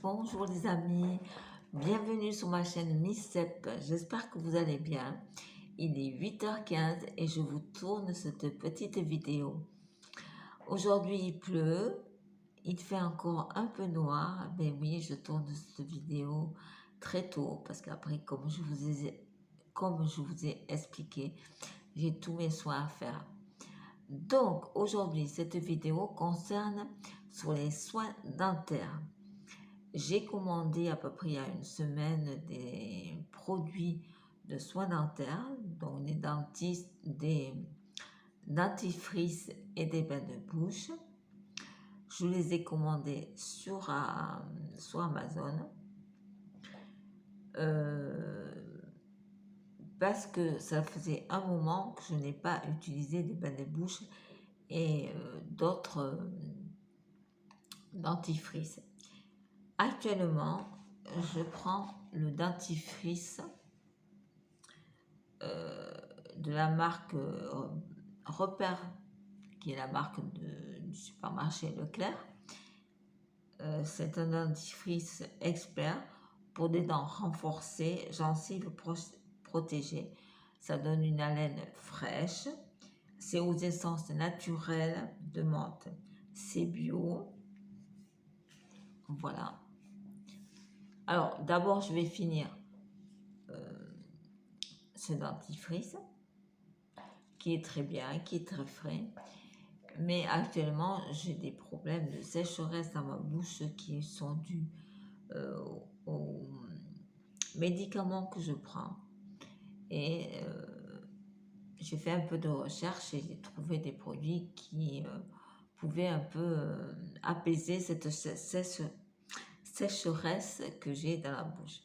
Bonjour les amis, bienvenue sur ma chaîne Miss Sep, j'espère que vous allez bien. Il est 8h15 et je vous tourne cette petite vidéo. Aujourd'hui il pleut, il fait encore un peu noir, mais oui je tourne cette vidéo très tôt parce qu'après comme je vous ai expliqué, j'ai tous mes soins à faire. Donc aujourd'hui cette vidéo concerne sur les soins dentaires. J'ai commandé à peu près il y a une semaine des produits de soins dentaires, donc des dentifrices et des bains de bouche. Je les ai commandés sur Amazon parce que ça faisait un moment que je n'ai pas utilisé des bains de bouche et d'autres dentifrices. Actuellement, je prends le dentifrice de la marque Repère, qui est la marque du supermarché Leclerc. C'est un dentifrice expert pour des dents renforcées, gencives protégées. Ça donne une haleine fraîche. C'est aux essences naturelles de menthe. C'est bio. Voilà. Alors, d'abord, je vais finir ce dentifrice qui est très bien, qui est très frais. Mais actuellement, j'ai des problèmes de sécheresse dans ma bouche qui sont dus aux médicaments que je prends. Et j'ai fait un peu de recherche et j'ai trouvé des produits qui pouvaient un peu apaiser cette sécheresse que j'ai dans la bouche.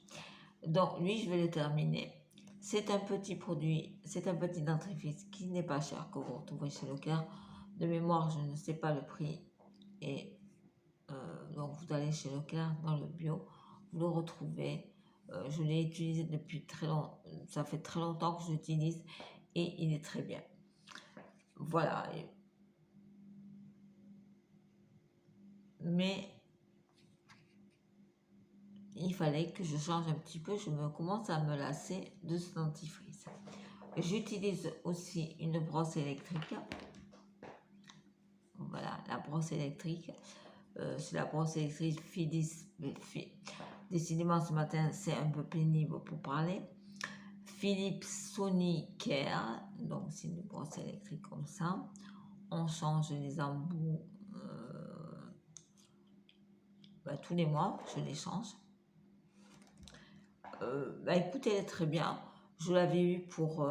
Donc lui, je vais le terminer. C'est un petit produit, c'est un petit dentifrice qui n'est pas cher, que vous retrouvez chez Leclerc. De mémoire, je ne sais pas le prix. Et donc, vous allez chez Leclerc dans le bio, vous le retrouvez. Je l'ai utilisé depuis très longtemps. Ça fait très longtemps que je l'utilise et il est très bien. Voilà. Mais il fallait que je change un petit peu. Je commence à me lasser de ce dentifrice. J'utilise aussi une brosse électrique. Voilà, la brosse électrique. C'est la brosse électrique Philips. Décidément, ce matin, c'est un peu pénible pour parler. Philips Sonicare. Donc, c'est une brosse électrique comme ça. On change les embouts tous les mois. Je les change. Écoutez, elle est très bien. Je l'avais eu pour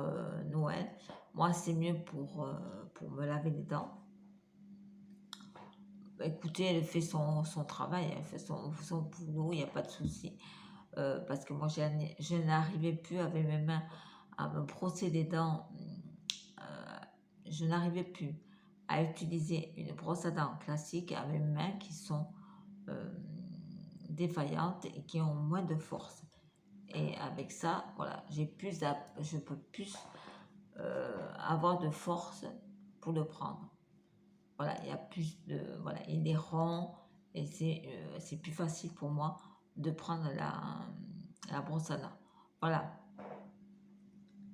Noël. Moi, c'est mieux pour me laver les dents. Écoutez, elle fait son travail, elle fait son boulot, il n'y a pas de souci. Parce que moi, je n'arrivais plus avec mes mains à me brosser les dents. Je n'arrivais plus à utiliser une brosse à dents classique avec mes mains qui sont défaillantes et qui ont moins de force. Et avec ça, voilà, je peux plus avoir de force pour le prendre. Voilà, il y a plus de, voilà, il est rond et c'est plus facile pour moi de prendre la brosse à dents. Voilà,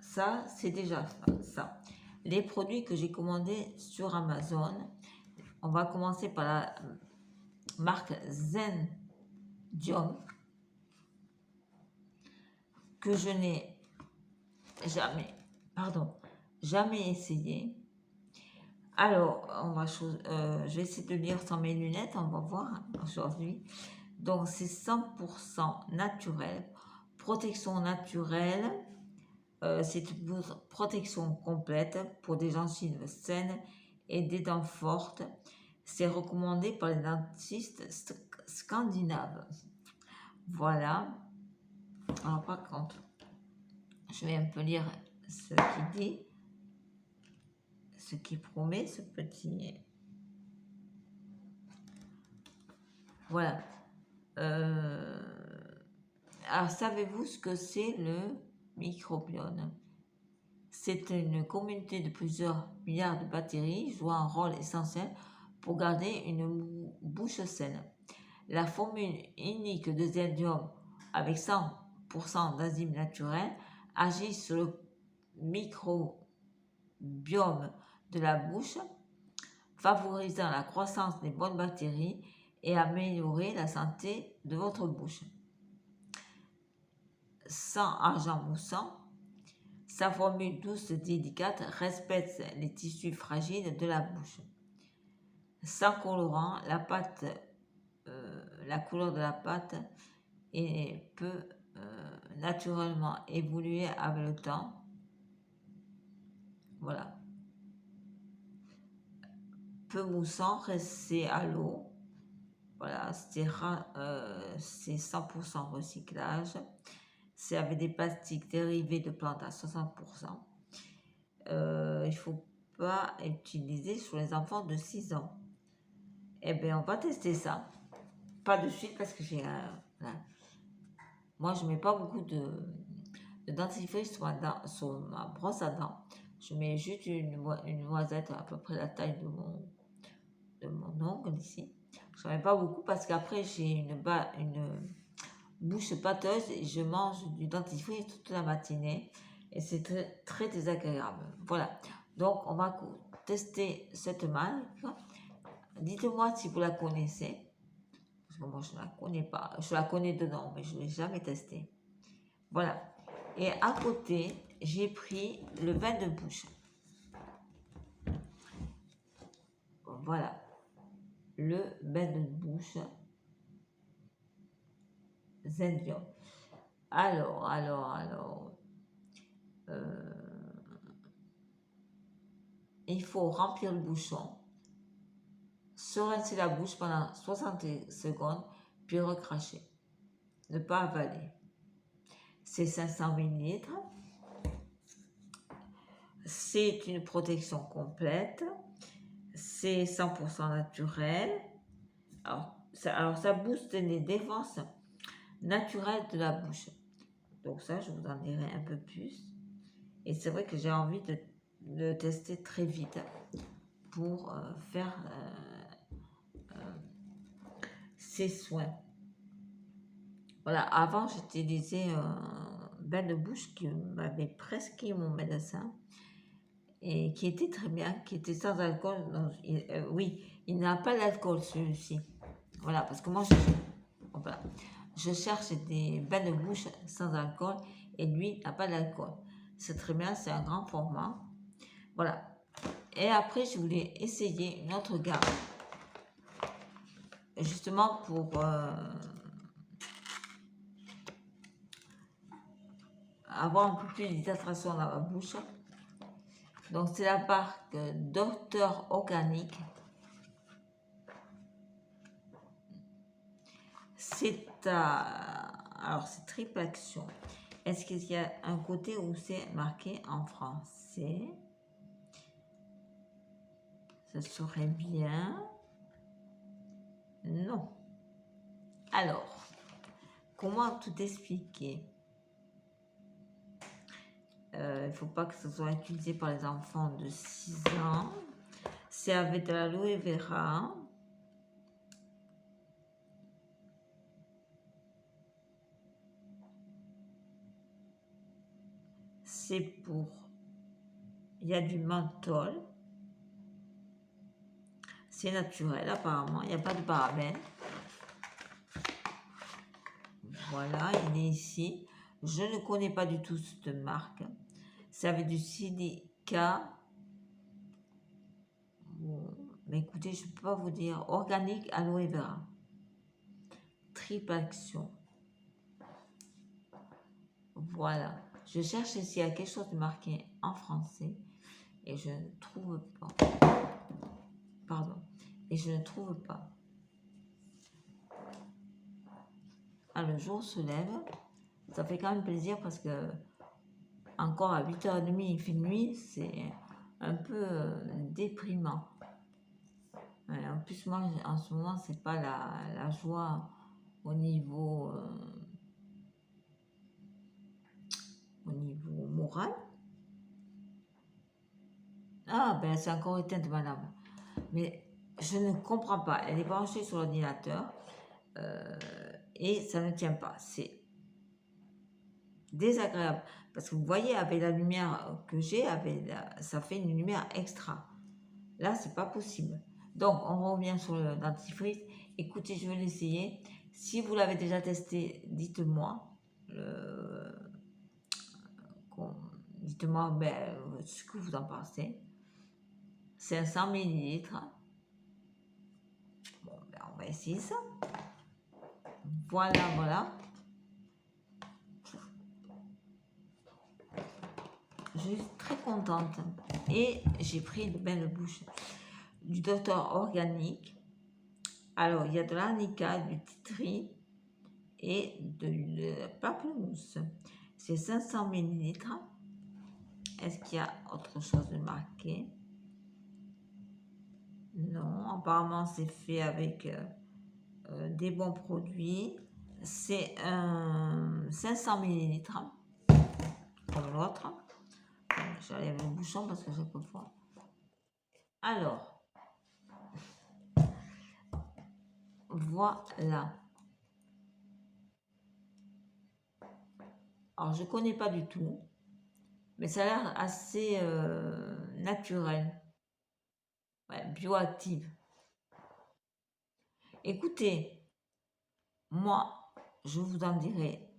ça c'est déjà ça. Les produits que j'ai commandés sur Amazon, on va commencer par la marque Zendium que je n'ai jamais essayé. Alors, je vais essayer de lire sans mes lunettes, on va voir aujourd'hui. Donc, c'est 100% naturel, protection naturelle, c'est une protection complète pour des gencives saines et des dents fortes. C'est recommandé par les dentistes scandinaves. Voilà. Alors, par contre, je vais un peu lire ce qu'il dit, ce qui promet, ce petit... Voilà. Alors, savez-vous ce que c'est le microbiome? C'est une communauté de plusieurs milliards de bactéries jouant un rôle essentiel pour garder une bouche saine. La formule unique de Zendium avec 100% d'enzymes naturelles agit sur le microbiome de la bouche, favorisant la croissance des bonnes bactéries et améliorer la santé de votre bouche. Sans argent moussant, sa formule douce et délicate respecte les tissus fragiles de la bouche. Sans colorant, la couleur de la pâte peut naturellement évoluer avec le temps. Voilà. Peu moussant, rester à l'eau. Voilà, c'est 100% recyclage. C'est avec des plastiques dérivés de plantes à 60%. Il ne faut pas utiliser sur les enfants de 6 ans. Eh bien, on va tester ça. Pas de suite parce que j'ai... Moi, je ne mets pas beaucoup de dentifrice sur ma brosse à dents. Je mets juste une noisette à peu près la taille de mon ongle ici. Je n'en mets pas beaucoup parce qu'après, j'ai une bouche pâteuse et je mange du dentifrice toute la matinée. Et c'est très, très désagréable. Voilà. Donc, on va tester cette marque. Dites-moi si vous la connaissez. Parce que moi, je ne la connais pas. Je la connais de nom, mais je ne l'ai jamais testée. Voilà. Et à côté, j'ai pris le bain de bouche. Voilà. Le bain de bouche Zendium. Alors. Il faut remplir le bouchon, se rincer la bouche pendant 60 secondes, puis recracher. Ne pas avaler. C'est 500 ml. C'est une protection complète. C'est 100% naturel. Alors, ça booste les défenses naturelles de la bouche. Donc ça, je vous en dirai un peu plus. Et c'est vrai que j'ai envie de le tester très vite pour faire ces soins. Voilà, avant j'utilisais un bain de bouche qui m'avait prescrit mon médecin et qui était très bien, qui était sans alcool. Donc, oui, il n'a pas d'alcool celui-ci. Voilà, parce que moi je cherche des bains de bouche sans alcool et lui n'a pas d'alcool. C'est très bien, c'est un grand format. Voilà. Et après, je voulais essayer une autre gamme. Justement pour avoir un peu plus d'hydratation dans ma bouche. Donc, c'est la marque Docteur Organique. Alors, c'est triple action. Est-ce qu'il y a un côté où c'est marqué en français? Ça serait bien. Non. Alors, comment tout expliquer? Il ne faut pas que ce soit utilisé par les enfants de 6 ans. C'est avec de l'aloe vera. C'est pour... Il y a du menthol. C'est naturel apparemment. Il n'y a pas de parabènes. Voilà, il est ici. Je ne connais pas du tout cette marque. C'est avec du silica. Bon, mais écoutez, je ne peux pas vous dire. Organique aloe vera. Triple action. Voilà. Je cherche s'il y a quelque chose de marqué en français et je ne trouve pas. Pardon. Et je ne trouve pas. Ah, le jour se lève. Ça fait quand même plaisir parce que encore à 8h30 il fait nuit, c'est un peu déprimant. En plus, moi, en ce moment, c'est pas la joie au niveau moral. Ah, ben c'est encore éteinte, madame. Mais je ne comprends pas. Elle est branchée sur l'ordinateur. et ça ne tient pas. C'est désagréable parce que vous voyez, avec la lumière que j'ai, ça fait une lumière extra. Là, c'est pas possible. Donc, on revient sur le dentifrice. Écoutez, je vais l'essayer. Si vous l'avez déjà testé, dites-moi. Dites-moi ce que vous en pensez. 500 millilitres. Bon, on va essayer ça. Voilà, voilà. Je suis très contente. Et j'ai pris le bain de bouche du Docteur Organique. Alors, il y a de l'arnica, du titri et de pamplemousse. C'est 500 millilitres. Est-ce qu'il y a autre chose de marqué? Non, apparemment c'est fait avec des bons produits. C'est 500 millilitres comme l'autre. J'enlève le bouchon parce que j'ai pas froid. Alors, voilà. Alors, je connais pas du tout, mais ça a l'air assez naturel. Ouais, bioactive. Écoutez, moi, je vous en dirai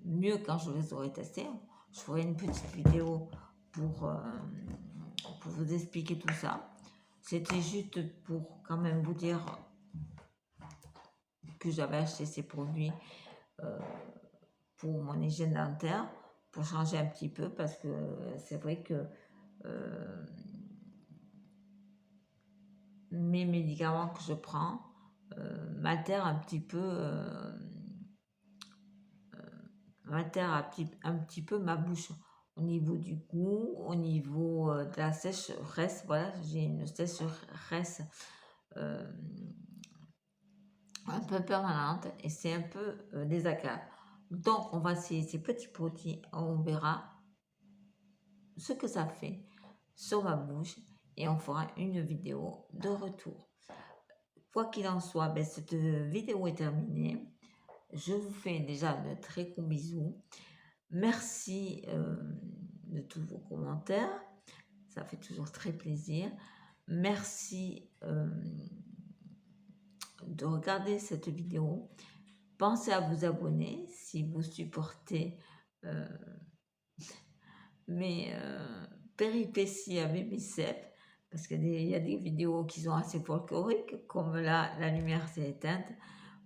mieux quand je les aurai testés. Je ferai une petite vidéo pour vous expliquer tout ça. C'était juste pour quand même vous dire que j'avais acheté ces produits pour mon hygiène dentaire, pour changer un petit peu, parce que c'est vrai que mes médicaments que je prends m'altèrent un petit peu un petit peu ma bouche au niveau du goût, au niveau de la sécheresse. Voilà, j'ai une sécheresse un peu permanente et c'est un peu désagréable. Donc, on va essayer ces petits produits, on verra ce que ça fait sur ma bouche et on fera une vidéo de retour. Quoi qu'il en soit, cette vidéo est terminée. Je vous fais déjà de très gros bisous. Merci de tous vos commentaires. Ça fait toujours très plaisir. Merci de regarder cette vidéo. Pensez à vous abonner si vous supportez mes péripéties avec mes cèpes. Parce qu'il y a des vidéos qui sont assez folkloriques, comme là, la lumière s'est éteinte.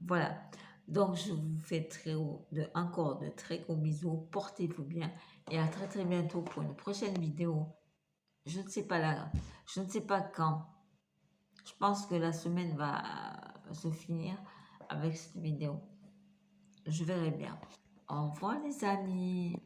Voilà. Donc, je vous fais encore de très gros bisous. Portez-vous bien. Et à très très bientôt pour une prochaine vidéo. Je ne sais pas là. Je ne sais pas quand. Je pense que la semaine va se finir avec cette vidéo. Je verrai bien. Au revoir les amis.